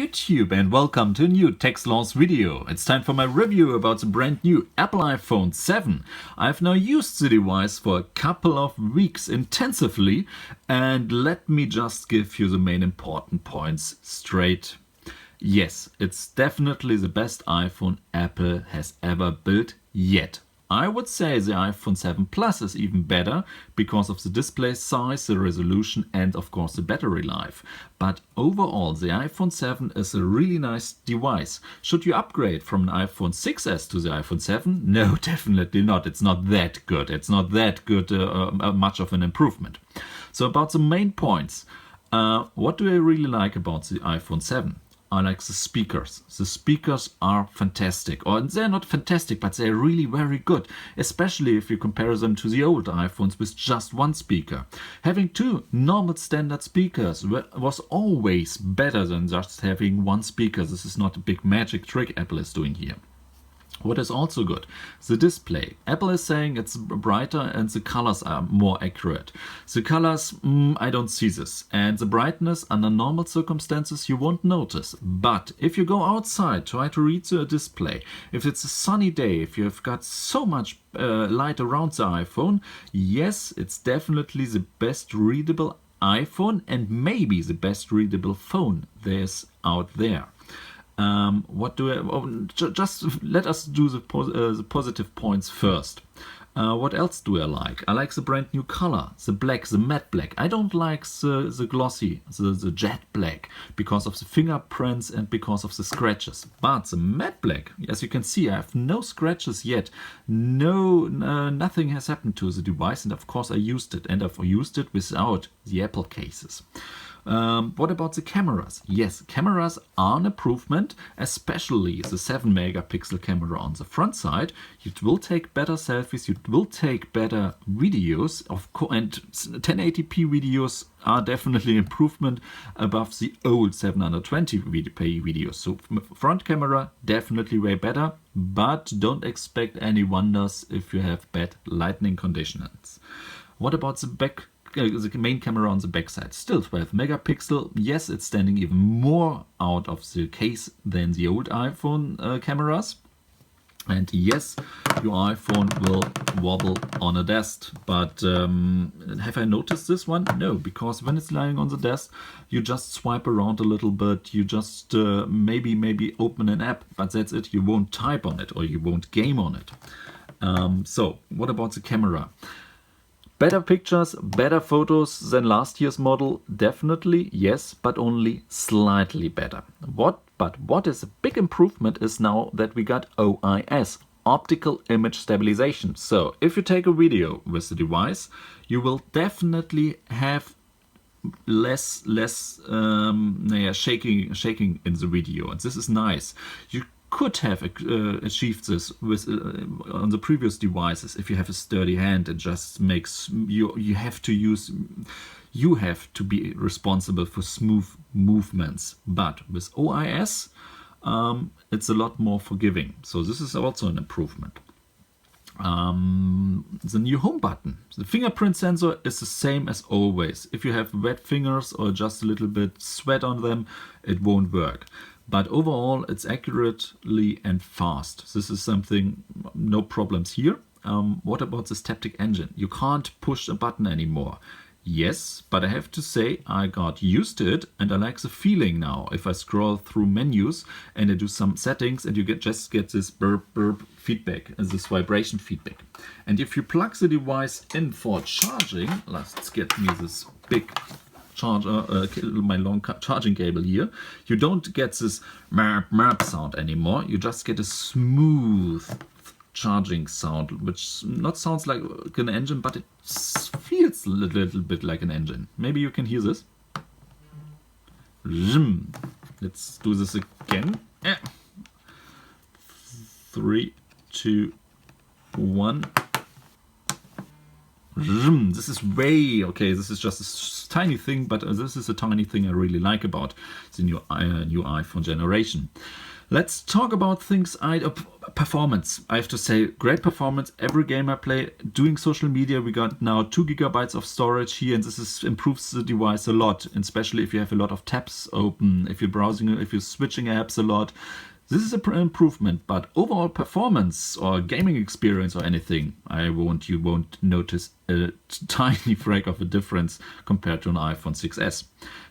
YouTube and welcome to a new Techsloth video. It's time for my review about the brand new Apple iPhone 7. I've now used the device for a couple of weeks intensively, and let me just give you the main important points straight. Yes, it's definitely the best iPhone Apple has ever built yet. I would say the iPhone 7 Plus is even better because of the display size, the resolution and of course the battery life. But overall the iPhone 7 is a really nice device. Should you upgrade from an iPhone 6s to the iPhone 7? No, definitely not. It's not that good. It's not that good, much of an improvement. So about the main points. What do I really like about the iPhone 7? I like the speakers. The speakers are fantastic. Or they're not fantastic, but they're really very good. Especially if you compare them to the old iPhones with just one speaker. Having two normal standard speakers was always better than just having one speaker. This is not a big magic trick Apple is doing here. What is also good? The display. Apple is saying it's brighter and the colors are more accurate. The colors, I don't see this. And the brightness, under normal circumstances, you won't notice. But if you go outside, try to read the display. If it's a sunny day, if you've got so much light around the iPhone, yes, it's definitely the best readable iPhone and maybe the best readable phone there's out there. Just let us do the positive points first. What else do I like? I like the brand new color, the black, the matte black. I don't like the glossy, the jet black, because of the fingerprints and because of the scratches. But the matte black, as you can see, I have no scratches yet. Nothing has happened to the device, and of course I used it, and I've used it without the Apple cases. What about the cameras? Yes, cameras are an improvement, especially the 7 megapixel camera on the front side. It will take better selfies, it will take better videos, and 1080p videos are definitely an improvement above the old 720p videos. So front camera definitely way better, but don't expect any wonders if you have bad lighting conditions. What about the back? The main camera on the back side, still 12 megapixel. Yes, it's standing even more out of the case than the old iPhone cameras. And yes, your iPhone will wobble on a desk. But have I noticed this one? No, because when it's lying on the desk, you just swipe around a little bit. You just maybe open an app, but that's it. You won't type on it or you won't game on it. So what about the camera? Better pictures, better photos than last year's model, definitely, yes, but only slightly better. But what is a big improvement is now that we got OIS, optical image stabilization. So if you take a video with the device, you will definitely have less shaking in the video, and this is nice. You could have achieved this with on the previous devices if you have a sturdy hand. It just makes you have to be responsible for smooth movements. But with OIS, it's a lot more forgiving. So this is also an improvement. The new home button. The fingerprint sensor is the same as always. If you have wet fingers or just a little bit sweat on them, it won't work. But overall, it's accurately and fast. This is something, no problems here. What about the haptic engine? You can't push a button anymore. Yes, but I have to say I got used to it and I like the feeling now. If I scroll through menus and I do some settings and you just get this burp feedback, this vibration feedback. And if you plug the device in for charging, let's get me this big charger, my long charging cable here, you don't get this merp sound anymore. You just get a smooth charging sound, which not sounds like an engine, but it feels a little bit like an engine. Maybe you can hear this. Let's do this again. 3, 2, 1. This is way okay. This is just a tiny thing, but this is a tiny thing I really like about the new iPhone generation. Let's talk about things performance. I have to say, great performance. Every game I play, doing social media, we got now 2 gigabytes of storage here, and improves the device a lot, especially if you have a lot of tabs open, if you're browsing, if you're switching apps a lot. This is an improvement, but overall performance or gaming experience or anything, you won't notice a tiny frag of a difference compared to an iPhone 6s.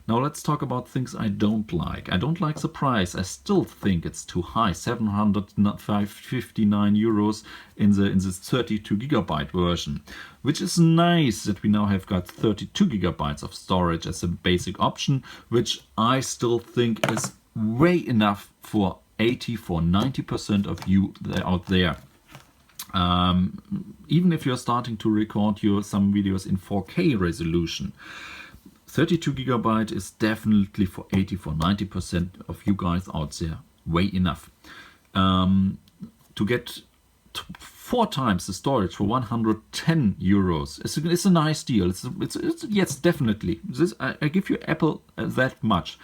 Now let's talk about things I don't like. I don't like the price. I still think it's too high, 759 euros in the 32 gigabyte version, which is nice that we now have got 32 gigabytes of storage as a basic option, which I still think is way enough for 90% of you out there. Even if you're starting to record some videos in 4K resolution, 32 gigabyte is definitely for 90% of you guys out there way enough. To get 4 times the storage for 110 euros, it's a nice deal. Yes, definitely. I give you Apple that much.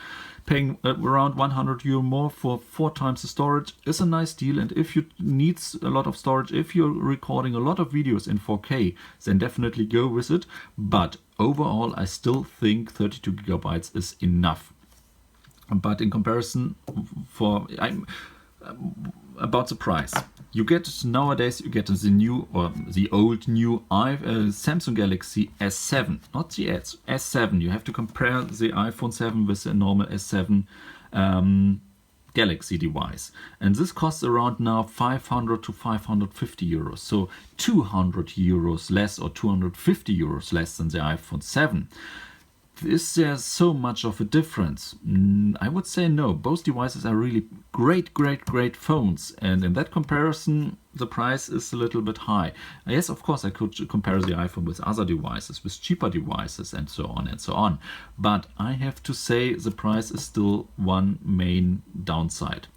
Paying around 100 euro more for 4 times the storage is a nice deal, and if you need a lot of storage, if you're recording a lot of videos in 4K, then definitely go with it. But overall, I still think 32 gigabytes is enough. But in comparison, about the price, nowadays you get the new or the old new Samsung Galaxy S7, not the S7. You have to compare the iPhone 7 with the normal S7 Galaxy device, and this costs around now 500 to 550 euros, so 200 euros less or 250 euros less than the iPhone 7. Is there so much of a difference? I would say no. Both devices are really great phones, and in that comparison the price is a little bit high. Yes, of course I could compare the iPhone with other devices, with cheaper devices and so on and so on, but I have to say the price is still one main downside.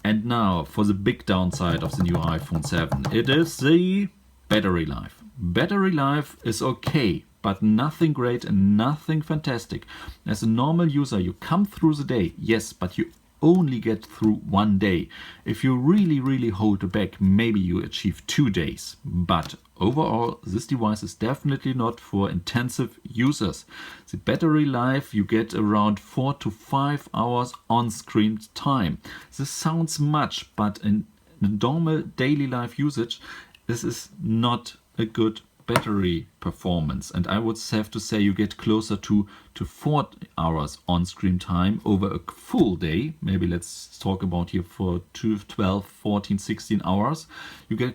And now for the big downside of the new iPhone 7, it is the battery life. Battery life is okay, but nothing great and nothing fantastic. As a normal user, you come through the day, yes, but you only get through 1 day. If you really hold back, maybe you achieve 2 days. But overall, this device is definitely not for intensive users. The battery life, you get around 4 to 5 hours on-screen time. This sounds much, but in normal daily life usage, this is not a good battery performance, and I would have to say you get closer to 4 hours on-screen time over a full day. Maybe let's talk about here for 12, 14, 16 hours. You get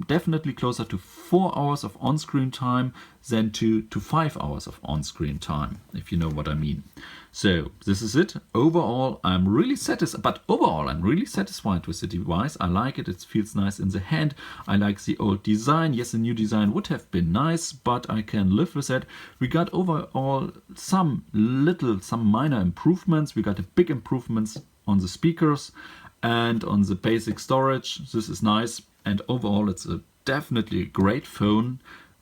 definitely closer to 4 hours of on-screen time than to 5 hours of on-screen time, if you know what I mean. So this is it. Overall, I'm really satisfied. With the device. I like it. It feels nice in the hand. I like the old design. Yes, the new design would have been nice, but I can live with it. We got overall some minor improvements. We got a big improvements on the speakers and on the basic storage. This is nice. And overall, it's definitely a great phone,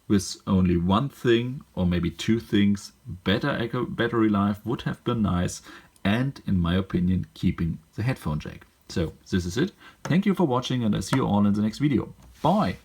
with only one thing or maybe 2 things. Better battery life would have been nice, and in my opinion, keeping the headphone jack. So this is it. Thank you for watching, and I see you all in the next video. Bye!